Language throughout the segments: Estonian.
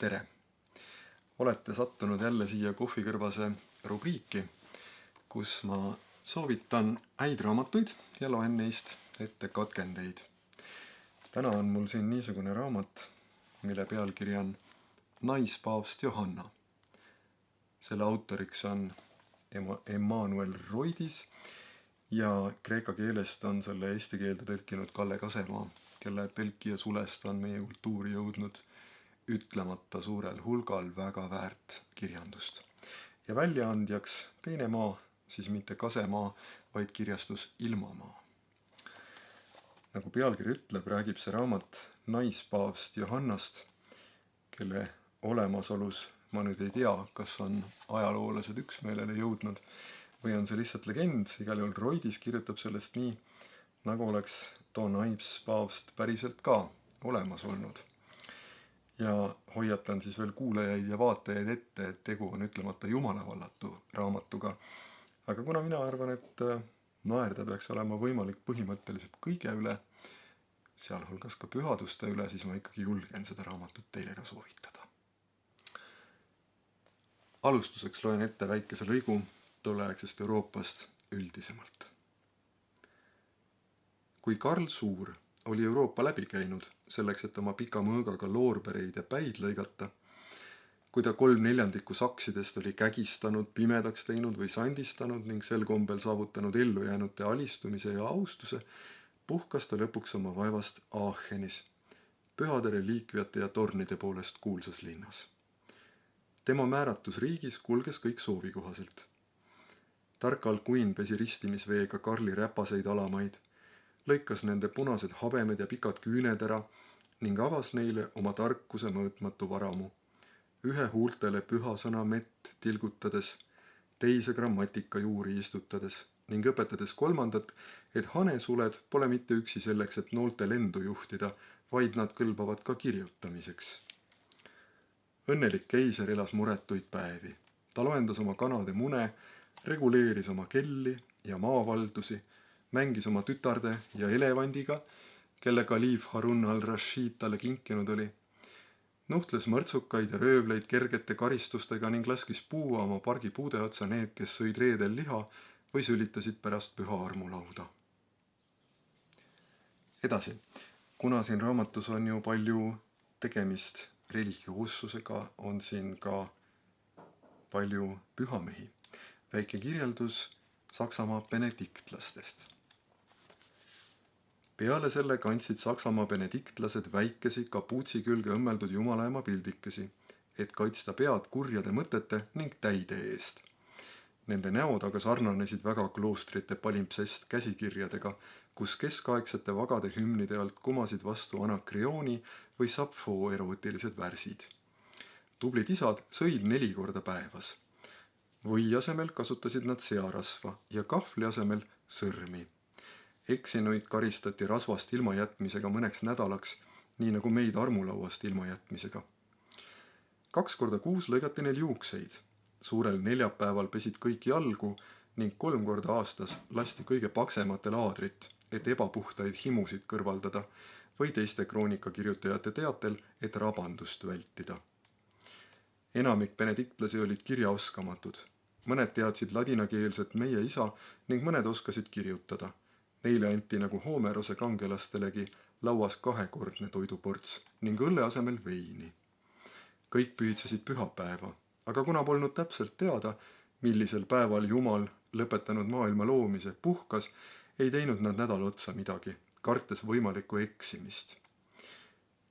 Tere! Olete sattunud jälle siia kohvikõrvase rubriiki, kus ma soovitan häid raamatuid ja loen neist ette katkendeid. Täna on mul siin niisugune raamat, mille pealkiri on Naispaavst Johanna. Selle autoriks on Emmanuel Roidis ja kreeka keelest on selle eesti keelde tõlkinud Kalle Kasemaa, kelle tõlkija sulest on meie kultuuri jõudnud ütlemata suurel hulgal väga väärt kirjandust. Ja väljaandjaks teine maa, siis mitte Kasemaa, vaid kirjastus Ilmamaa. Nagu pealkiri ütleb, räägib see raamat naispaavst Johannast, kelle olemasolus ma nüüd ei tea, kas on ajaloolased üksmeelele jõudnud või on see lihtsalt legend. Igal juhul Roidis kirjutab sellest nii, nagu oleks too naispaavst päriselt ka olemas olnud. Ja hoiatan siis veel kuulajaid ja vaatajaid ette, et tegu on ütlemata jumalavallatu raamatuga. Aga kuna mina arvan, et naerda peaks olema võimalik põhimõtteliselt kõige üle, sealhulgas ka pühaduste üle, siis ma ikkagi julgen seda raamatut teile ka soovitada. Alustuseks loen ette väikese lõigu tolleaegsest Euroopast üldisemalt. Kui Karl Suur oli Euroopa läbi käinud selleks, et oma pika mõõgaga loorbereid ja päid lõigata, kui ta 3/4 saksidest oli kägistanud, pimedaks teinud või sandistanud ning sel kombel saavutanud ellujäänute alistumise ja austuse, puhkas ta lõpuks oma vaevast Aachenis, pühade reliikviate ja tornide poolest kuulsas linnas. Tema määratus riigis kulges kõik soovikohaselt. Tark Alcuin pesi ristimisveega Karli räpaseid alamaid, lõikas nende punased habemed ja pikad küüned ära ning avas neile oma tarkuse mõõtmatu varamu, ühe huultele püha sõna mett tilgutades, teise grammatika juuri istutades ning õpetades kolmandat, et hanesuled pole mitte üksi selleks, et noolte lendu juhtida, vaid nad kõlbavad ka kirjutamiseks. Õnnelik keiser elas muretuid päevi. Ta loendas oma kanade mune, reguleeris oma kelli ja maavaldusi, mängis oma tütarde ja elevandiga, kelle kaliif Harun al-Rashid talle kinkinud oli, nuhtles mõrtsukaid ja röövleid kergete karistustega ning laskis puua oma pargi puude otsa need, kes sõid reedel liha või sülitasid pärast püha armulauda. Edasi, kuna siin raamatus on ju palju tegemist religioossusega, on siin ka palju pühamehi. Väike kirjeldus Saksamaa benediktlastest. Peale selle kandsid Saksamaa benediktlased väikesi kapuutsi külge õmmeldud jumalaema pildikesi, et kaitsta pead kurjade mõtete ning täide eest. Nende näod aga sarnanesid väga kloostrite palimpsest käsikirjadega, kus keskaegsete vagade hümnide alt kumasid vastu Anakreoni või Sapfo erootilised värsid. Tublid isad sõid 4 korda päevas. Või asemel kasutasid nad searasva ja kahvli asemel sõrmi. Eksinuid karistati rasvast ilmajätmisega mõneks nädalaks, nii nagu meid armulauast ilmajätmisega. 2 korda kuus lõigati neil juukseid. Suurel neljapäeval pesid kõik jalgu ning 3 korda aastas lasti kõige paksematel aadrit, et ebapuhtaid himusid kõrvaldada või teiste kroonikakirjutajate teatel, et rabandust vältida. Enamik benediktlasi olid kirjaoskamatud. Mõned teadsid ladinakeelset meie isa ning mõned oskasid kirjutada. Neile anti nagu Homerose kangelastelegi lauas 2-kordne toiduports ning õlle asemel veini. Kõik pühitsesid pühapäeva, aga kuna polnud täpselt teada, millisel päeval Jumal lõpetanud maailma loomise puhkas, ei teinud nad nädal otsa midagi, kartes võimalikku eksimist.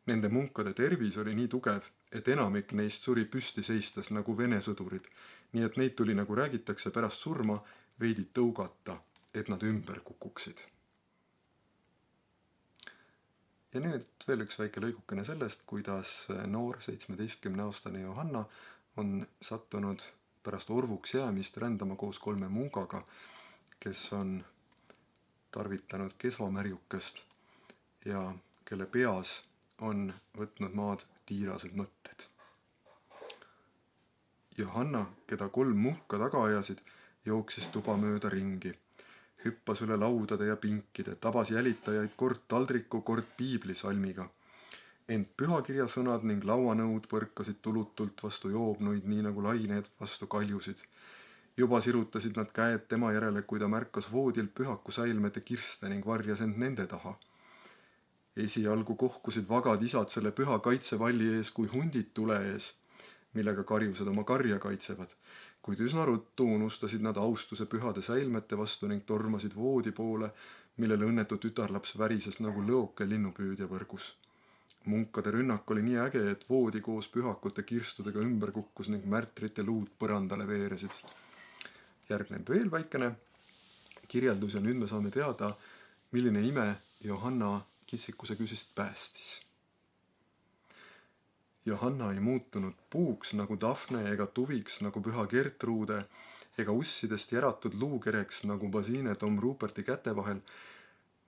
Nende munkade tervis oli nii tugev, et enamik neist suri püsti seistes nagu Vene sõdurid, nii et neid tuli, nagu räägitakse, pärast surma veidi tõugata, et nad ümber kukuksid. Ja nüüd veel üks väike lõigukene sellest, kuidas noor 17-aastane Johanna on sattunud pärast orvuks jäämist rändama koos 3 mungaga, kes on tarvitanud kesvamärjukest ja kelle peas on võtnud maad tiirased mõtted. Johanna, keda 3 munka taga ajasid, jooksis tuba mööda ringi, hüppas üle laudade ja pinkide, tabas jälitajaid kord taldriku, kord piiblisalmiga. Ent pühakirja sõnad ning lauanõud põrkasid tulutult vastu joobnuid, nii nagu lained vastu kaljusid. Juba sirutasid nad käed tema järele, kui ta märkas voodil pühaku säilmete kirste ning varjas end nende taha. Esialgu kohkusid vagad isad selle püha kaitsevalli ees kui hundid tule ees, millega karjused oma karja kaitsevad, kuid üsna ruttu unustasid nad austuse pühade säilmete vastu ning tormasid voodi poole, millel õnnetu tütarlaps värises nagu lõoke linnupüüdja võrgus. Munkade rünnak oli nii äge, et voodi koos pühakute kirstudega ümber kukkus ning märtrite luud põrandale veeresid. Järgneb veel väikene kirjeldus ja nüüd me saame teada, milline ime Johanna kissikuse küüsist päästis. Johanna ei muutunud puuks nagu Daphne ega tuviks nagu püha Gertrude ega ussidest järatud luukereks nagu Basine Tom Ruperti käte vahel,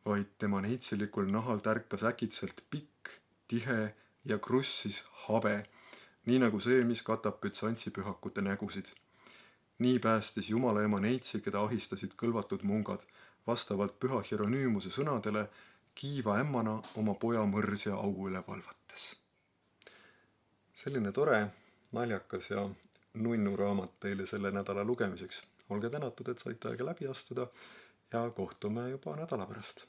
vaid tema neitselikul nahal tärkas äkitselt pikk, tihe ja krussis habe, nii nagu see, mis katab Bütsantsi pühakute nägusid. Nii päästis Jumala ema neitsi, keda ahistasid kõlvatud mungad, vastavalt püha Hieronymuse sõnadele, kiiva ämmana oma poja mõrsja au üle valvates. Selline tore, naljakas ja nunnu raamat teile selle nädala lugemiseks. Olge tänatud, et saite aega läbi astuda ja kohtume juba nädala pärast.